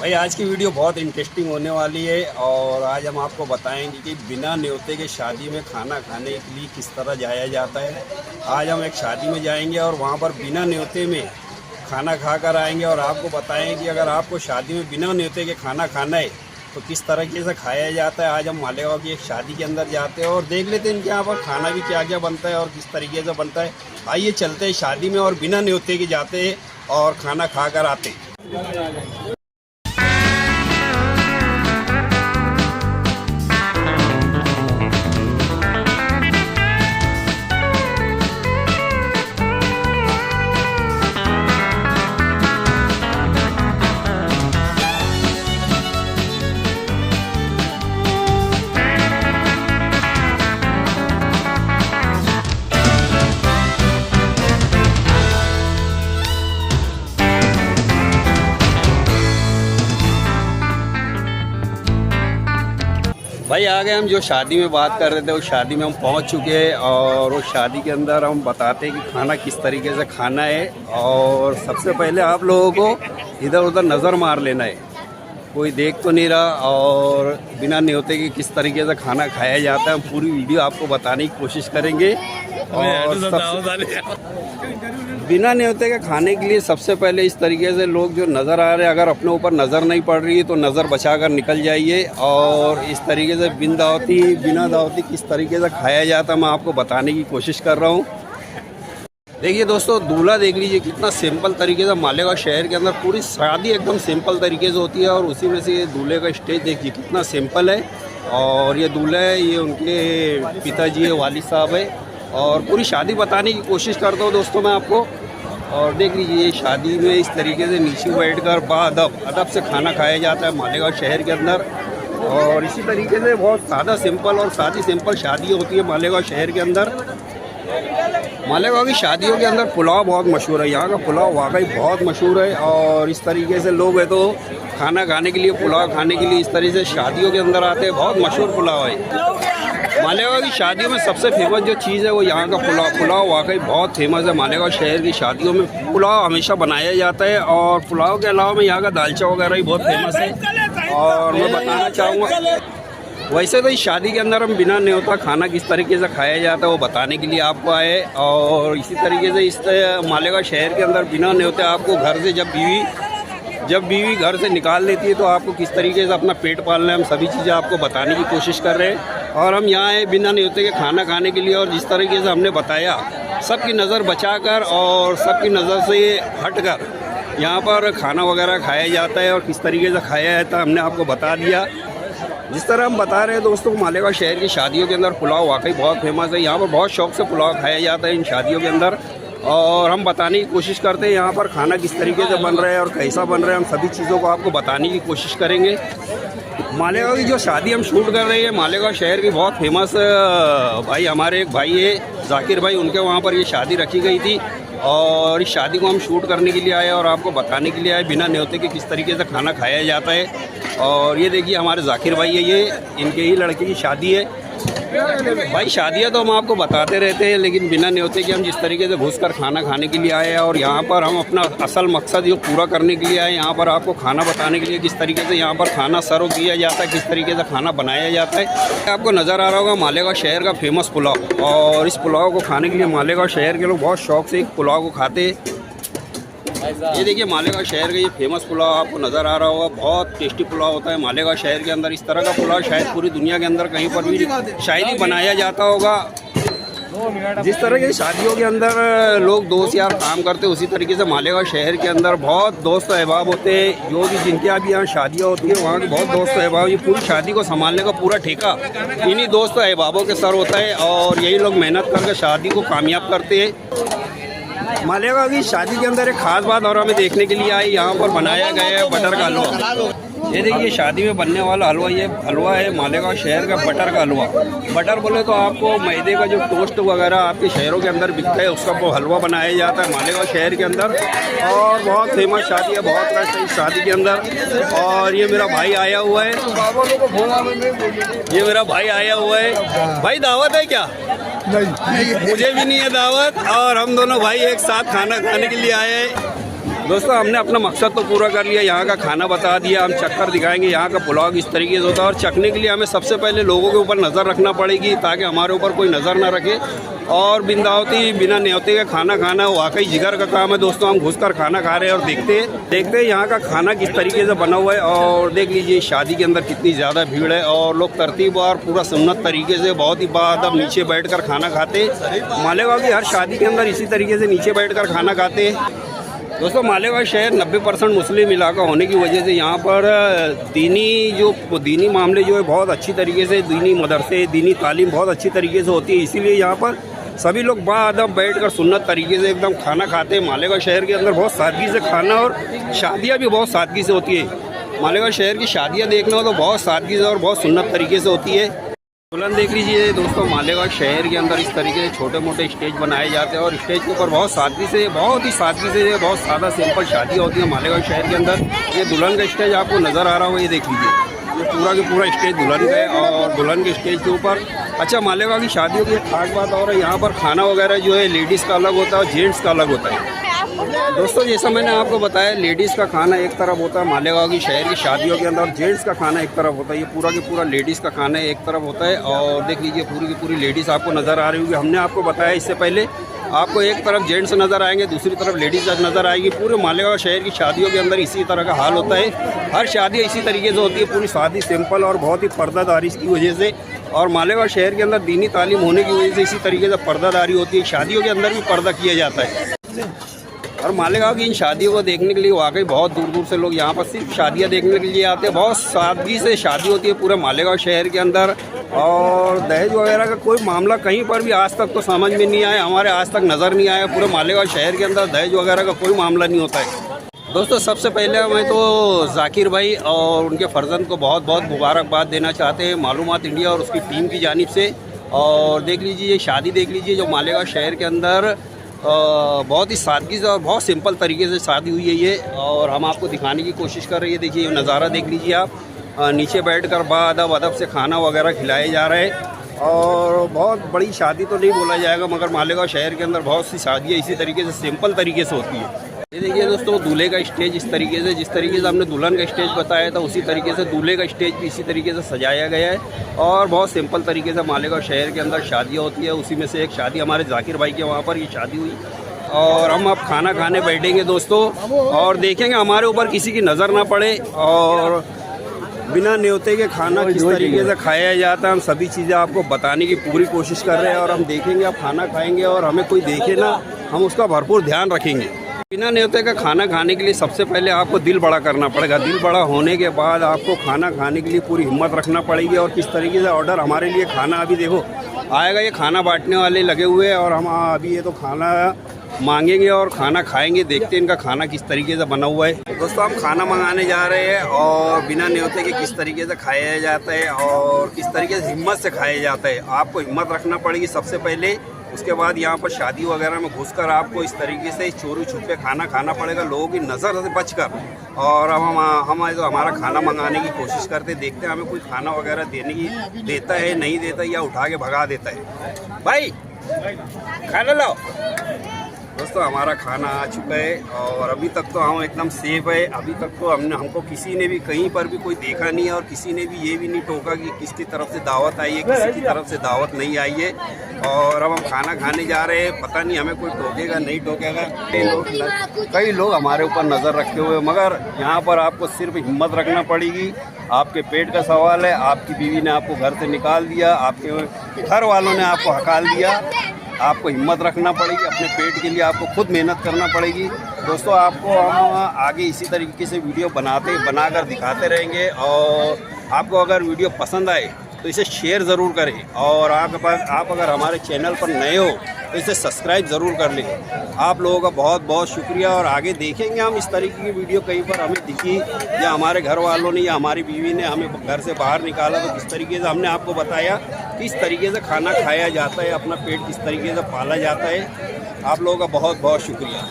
भाई आज की वीडियो बहुत इंटरेस्टिंग होने वाली है और आज हम आपको बताएंगे कि बिना न्योते के शादी में खाना खाने के लिए किस तरह जाया जाता है। आज हम एक शादी में जाएंगे और वहाँ पर बिना न्योते में खाना खा कर आएंगे और आपको बताएंगे कि अगर आपको शादी में बिना न्योते के खाना खाना है तो किस तरीके से खाया जाता है। आज हम मालेगांव की एक शादी के अंदर जाते हैं और देख लेते हैं इनके यहाँ पर खाना भी क्या क्या बनता है और किस तरीके से बनता है। आइए चलते हैं शादी में और बिना न्योते के जाते हैं और खाना खा कर आते हैं। भाई आ गए हम जो शादी में बात कर रहे थे उस शादी में हम पहुंच चुके हैं और उस शादी के अंदर हम बताते हैं कि खाना किस तरीके से खाना है। और सबसे पहले आप लोगों को इधर उधर नज़र मार लेना है, कोई देख तो नहीं रहा। और बिना न्योते के किस तरीके से खाना खाया जाता है हम पूरी वीडियो आपको बताने की कोशिश करेंगे। और बिना न्योते के खाने के लिए सबसे पहले इस तरीके से लोग जो नज़र आ रहे हैं, अगर अपने ऊपर नज़र नहीं पड़ रही है तो नज़र बचा कर निकल जाइए। और इस तरीके से बिना दावती किस तरीके से खाया जाता है मैं आपको बताने की कोशिश कर रहा हूँ। देखिए दोस्तों, दूल्हा देख लीजिए कितना सिंपल तरीके से मालेगांव शहर के अंदर पूरी शादी एकदम सिंपल तरीके से होती है। और उसी में से ये दूल्हे का स्टेज देखिए कितना सिंपल है। और ये दूल्हा है, ये उनके पिताजी है, वालिद साहब है। और पूरी शादी बताने की कोशिश करता हूँ दोस्तों मैं आपको। और देख लीजिए शादी में इस तरीके से नीचे बैठकर अदब से खाना खाया जाता है मालेगांव शहर के अंदर। और इसी तरीके से बहुत सादा सिंपल और सादी सिंपल शादी होती है मालेगांव शहर के अंदर। मालेगांव की शादियों के अंदर पुलाव बहुत मशहूर है, यहाँ का पुलाव वाकई बहुत मशहूर है। और इस तरीके से लोग है तो खाना खाने के लिए, पुलाव खाने के लिए इस तरीके से शादियों के अंदर आते हैं। बहुत मशहूर पुलाव है मालेगांव की शादियों में। सबसे फेमस जो चीज़ है वो यहाँ का पुलाव वाकई बहुत फेमस है। मालेगांव शहर की शादियों में पुलाव हमेशा बनाया जाता है। और पुलाव के अलावा में यहाँ का दालचा वगैरह भी बहुत फेमस है। और मैं बताना चाहूँगा वैसे तो इस शादी के अंदर हम बिना न्योता खाना किस तरीके से खाया जाता है वो बताने के लिए आपको आए। और इसी तरीके से इस मालेगांव शहर के अंदर बिना न्योते आपको घर से जब बीवी घर से निकाल लेती है तो आपको किस तरीके से अपना पेट पालना है हम सभी चीज़ें आपको बताने की कोशिश कर रहे हैं। और हम यहाँ आए बिना न्योते के खाना खाने के लिए। और जिस तरीके से हमने बताया सबकी नज़र बचाकर और सबकी नज़र से हटकर यहाँ पर खाना वगैरह खाया जाता है। और किस तरीके से खाया जाता है हमने आपको बता दिया। जिस तरह हम बता रहे हैं दोस्तों, मालेगांव शहर की शादियों के अंदर पुलाव वाकई बहुत फेमस है। यहाँ पर बहुत शौक से पुलाव खाया जाता है इन शादियों के अंदर। और हम बताने की कोशिश करते हैं यहाँ पर खाना किस तरीके से बन रहा है और कैसा बन रहा है, हम सभी चीज़ों को आपको बताने की कोशिश करेंगे। मालेगांव की जो शादी हम शूट कर रहे हैं मालेगांव शहर की बहुत फेमस भाई, हमारे एक भाई है जाकिर भाई, उनके वहाँ पर ये शादी रखी गई थी। और इस शादी को हम शूट करने के लिए आए और आपको बताने के लिए आए बिना न्योते के किस तरीके से खाना खाया जाता है। और ये देखिए हमारे जाकिर भाई है, ये इनके ही लड़के की शादी है। भाई शादियाँ तो हम आपको बताते रहते हैं, लेकिन बिना न्योते के हम जिस तरीके से घुसकर खाना खाने के लिए आए हैं और यहाँ पर हम अपना असल मकसद जो पूरा करने के लिए आए, यहाँ पर आपको खाना बताने के लिए किस तरीके से यहाँ पर खाना सर्व किया जाता है, किस तरीके से खाना बनाया जाता है। आपको नज़र आ रहा होगा मालेगांव शहर का फेमस पुलाव। और इस पुलाव को खाने के लिए मालेगांव शहर के लोग बहुत शौक से इस पुलाव को खाते हैं। ये देखिए मालेगांव शहर का ये फेमस पुलाव आपको नज़र आ रहा होगा, बहुत टेस्टी पुलाव होता है मालेगांव शहर के अंदर। इस तरह का पुलाव शायद पूरी दुनिया के अंदर कहीं पर भी शायद ही बनाया जाता होगा। जिस तरह के शादियों के अंदर लोग दोस्त यार काम करते हैं, उसी तरीके से मालेगांव शहर के अंदर बहुत दोस्त अहबाब होते हैं। जो भी जिनके यहाँ भी यहाँ शादियाँ होती है वहाँ के बहुत दोस्त अहबाब, ये पूरी शादी को संभालने का पूरा ठेका इन्हीं दोस्त अहबाबों के सर होता है। और यही लोग मेहनत करके शादी को कामयाब करते हैं। मालेगांव की शादी के अंदर एक खास बात और हमें देखने के लिए आई, यहाँ पर बनाया गया है बटर का हलवा। ये देखिए शादी में बनने वाला हलवा, ये हलवा है मालेगांव शहर का बटर का हलवा। बटर बोले तो आपको मैदे का जो टोस्ट वगैरह आपके शहरों के अंदर बिकता है उसका वो हलवा बनाया जाता है मालेगांव शहर के अंदर। और बहुत फेमस शादी है, बहुत रश है इस शादी के अंदर। और ये मेरा भाई आया हुआ है, ये मेरा भाई आया हुआ है। भाई दावत है क्या? नहीं, मुझे भी नहीं है दावत। और हम दोनों भाई एक साथ खाना खाने के लिए आए हैं। दोस्तों हमने अपना मकसद तो पूरा कर लिया, यहाँ का खाना बता दिया, हम चक्कर दिखाएंगे, यहाँ का पुलाव इस तरीके से होता है। और चखने के लिए हमें सबसे पहले लोगों के ऊपर नज़र रखना पड़ेगी ताकि हमारे ऊपर कोई नज़र ना रखे। और बिंदावती बिना न्योते का खाना खाना वाकई जिगर का काम है दोस्तों। हम घुसकर खाना खा रहे हैं और देखते हैं यहाँ का खाना किस तरीके से बना हुआ है। और देख लीजिए शादी के अंदर कितनी ज़्यादा भीड़ है और लोग तरतीब और पूरा सुन्नत तरीके से बहुत ही बाअदब नीचे बैठकर खाना खाते। मालेगांव की हर शादी के अंदर इसी तरीके से नीचे बैठकर खाना खाते हैं। दोस्तों मालेगांव शहर 90% मुस्लिम इलाका होने की वजह से यहाँ पर दीनी मामले जो है बहुत अच्छी तरीके से, दीनी मदरसे, दीनी तालीम बहुत अच्छी तरीके से होती है। इसीलिए यहाँ पर सभी लोग बाअदब बैठकर सुन्नत तरीके से एकदम खाना खाते हैं। मालेगांव शहर के अंदर बहुत सादगी से खाना और शादियाँ भी बहुत सादगी से होती है। मालेगांव शहर की शादियाँ देखना हो तो बहुत सादगी से और बहुत सुन्नत तरीके से होती है। दुल्हन देख लीजिए दोस्तों, मालेगांव शहर के अंदर इस तरीके से छोटे मोटे स्टेज बनाए जाते हैं और स्टेज के ऊपर बहुत सादगी से, बहुत ही सादगी से, बहुत सादा सिंपल शादियाँ होती है मालेगांव शहर के अंदर। ये दुल्हन का स्टेज आपको नज़र आ रहा हो, ये देख लीजिए, ये पूरा का पूरा स्टेज दुल्हन का है। और दुल्हन के स्टेज के ऊपर अच्छा मालेगांव की शादियों की एक खास बात और है, यहाँ पर खाना वगैरह जो है लेडीज़ का अलग होता है और जेंट्स का अलग होता है। दोस्तों जैसा मैंने आपको बताया, लेडीज़ का खाना एक तरफ होता है मालेगांव की शहर की शादियों के अंदर, जेंट्स का खाना एक तरफ होता है। ये पूरा के पूरा लेडीज़ का खाना एक तरफ होता है। और देख लीजिए पूरी की पूरी लेडीज़ आपको नज़र आ रही होगी। हमने आपको बताया इससे पहले, आपको एक तरफ जेंट्स नज़र आएंगे, दूसरी तरफ लेडीज़ नज़र आएगी। पूरे मालेगांव शहर की शादियों के अंदर इसी तरह का हाल होता है। हर शादी इसी तरीके से होती है, पूरी शादी सिंपल और बहुत ही पर्दादारी की वजह से। और मालेगांव शहर के अंदर दीनी तालीम होने की वजह से इसी तरीके से पर्दादारी होती है। शादियों के अंदर भी पर्दा किया जाता है। और मालेगांव की इन शादियों को देखने के लिए वाकई बहुत दूर दूर से लोग यहाँ पर सिर्फ शादियाँ देखने के लिए आते हैं। बहुत सादगी से शादी होती है पूरे मालेगांव शहर के अंदर। और दहेज वगैरह का कोई मामला कहीं पर भी आज तक तो समझ में नहीं आया, हमारे आज तक नज़र नहीं आया। पूरे मालेगांव शहर के अंदर दहेज वगैरह का कोई मामला नहीं होता है। दोस्तों सबसे पहले मैं तो जाकिर भाई और उनके फर्जंद को बहुत बहुत मुबारकबाद देना चाहते हैं मालूमात इंडिया और उसकी टीम की जानिब से। और देख लीजिए ये शादी देख लीजिए जो मालेगांव शहर के अंदर बहुत ही सादगी से और बहुत सिंपल तरीके से शादी हुई है ये। और हम आपको दिखाने की कोशिश कर रहे हैं। देखिए ये नज़ारा देख लीजिए आप, नीचे बैठकर बाअदब से खाना वगैरह खिलाए जा रहे हैं। और बहुत बड़ी शादी तो नहीं बोला जाएगा, मगर मालेगांव शहर के अंदर बहुत सी शादियाँ इसी तरीके से सिंपल तरीके से होती है। ये देखिए दोस्तों दूल्हे का स्टेज इस तरीके से, जिस तरीके से हमने दुल्हन का स्टेज बताया था उसी तरीके से दूल्हे का स्टेज भी इसी तरीके से सजाया गया है। और बहुत सिंपल तरीके से मालेगांव शहर के अंदर शादियाँ होती है। उसी में से एक शादी हमारे जाकिर भाई के वहाँ पर ये शादी हुई। और हम अब खाना खाने बैठेंगे दोस्तों और देखेंगे हमारे ऊपर किसी की नज़र ना पड़े और बिना न्योते के खाना किस तरीके से खाया जाता है। हम सभी चीज़ें आपको बताने की पूरी कोशिश कर रहे हैं। और हम देखेंगे, आप खाना खाएंगे और हमें कोई देखे ना, हम उसका भरपूर ध्यान रखेंगे। बिना न्योते का खाना खाने के लिए सबसे पहले आपको दिल बड़ा करना पड़ेगा। दिल बड़ा होने के बाद आपको खाना खाने के लिए पूरी हिम्मत रखना पड़ेगी। और किस तरीके से ऑर्डर हमारे लिए खाना अभी देखो आएगा, ये खाना बांटने वाले लगे हुए हैं और हम अभी ये तो खाना मांगेंगे और खाना खाएंगे। देखते हैं इनका खाना किस तरीके से बना हुआ है। दोस्तों हम खाना मंगाने जा रहे हैं और बिना न्योते के किस तरीके से खाया जाता है और किस तरीके से हिम्मत से खाया जाता है। आपको हिम्मत रखना पड़ेगी सबसे पहले। उसके बाद यहाँ पर शादी वगैरह में घुसकर आपको इस तरीके से चोरी छुपे खाना खाना पड़ेगा, लोगों की नज़र से बचकर। और हम हमारा खाना मंगाने की कोशिश करते, देखते हैं हमें कोई खाना वगैरह देता है नहीं देता, या उठा के भगा देता है। भाई खाना लाओ। दोस्तों हमारा खाना आ चुका है और अभी तक तो हम एकदम सेफ है। अभी तक तो हमको किसी ने भी कहीं पर भी कोई देखा नहीं है और किसी ने भी ये भी नहीं टोका कि किसकी तरफ से दावत आई है, किसी की तरफ से दावत नहीं आई है। और अब हम खाना खाने जा रहे हैं, पता नहीं हमें कोई टोकेगा नहीं टोकेगा। कई लोग हमारे ऊपर नज़र रखे हुए, मगर यहाँ पर आपको सिर्फ हिम्मत रखना पड़ेगी। आपके पेट का सवाल है, आपकी बीवी ने आपको घर से निकाल दिया, आपके घर वालों ने आपको हकाल दिया, आपको हिम्मत रखना पड़ेगी। अपने पेट के लिए आपको खुद मेहनत करना पड़ेगी। दोस्तों आपको हम आगे इसी तरीके से वीडियो बनाकर दिखाते रहेंगे। और आपको अगर वीडियो पसंद आए तो इसे शेयर ज़रूर करें। और आप अगर हमारे चैनल पर नए हो तो इसे सब्सक्राइब ज़रूर कर लें। आप लोगों का बहुत बहुत शुक्रिया। और आगे देखेंगे हम इस तरीके की वीडियो कहीं पर हमें दिखी या हमारे घर वालों ने या हमारी बीवी ने हमें घर से बाहर निकाला तो किस तरीके से हमने आपको बताया किस तरीके से खाना खाया जाता है, अपना पेट किस तरीके से पाला जाता है। आप लोगों का बहुत बहुत शुक्रिया।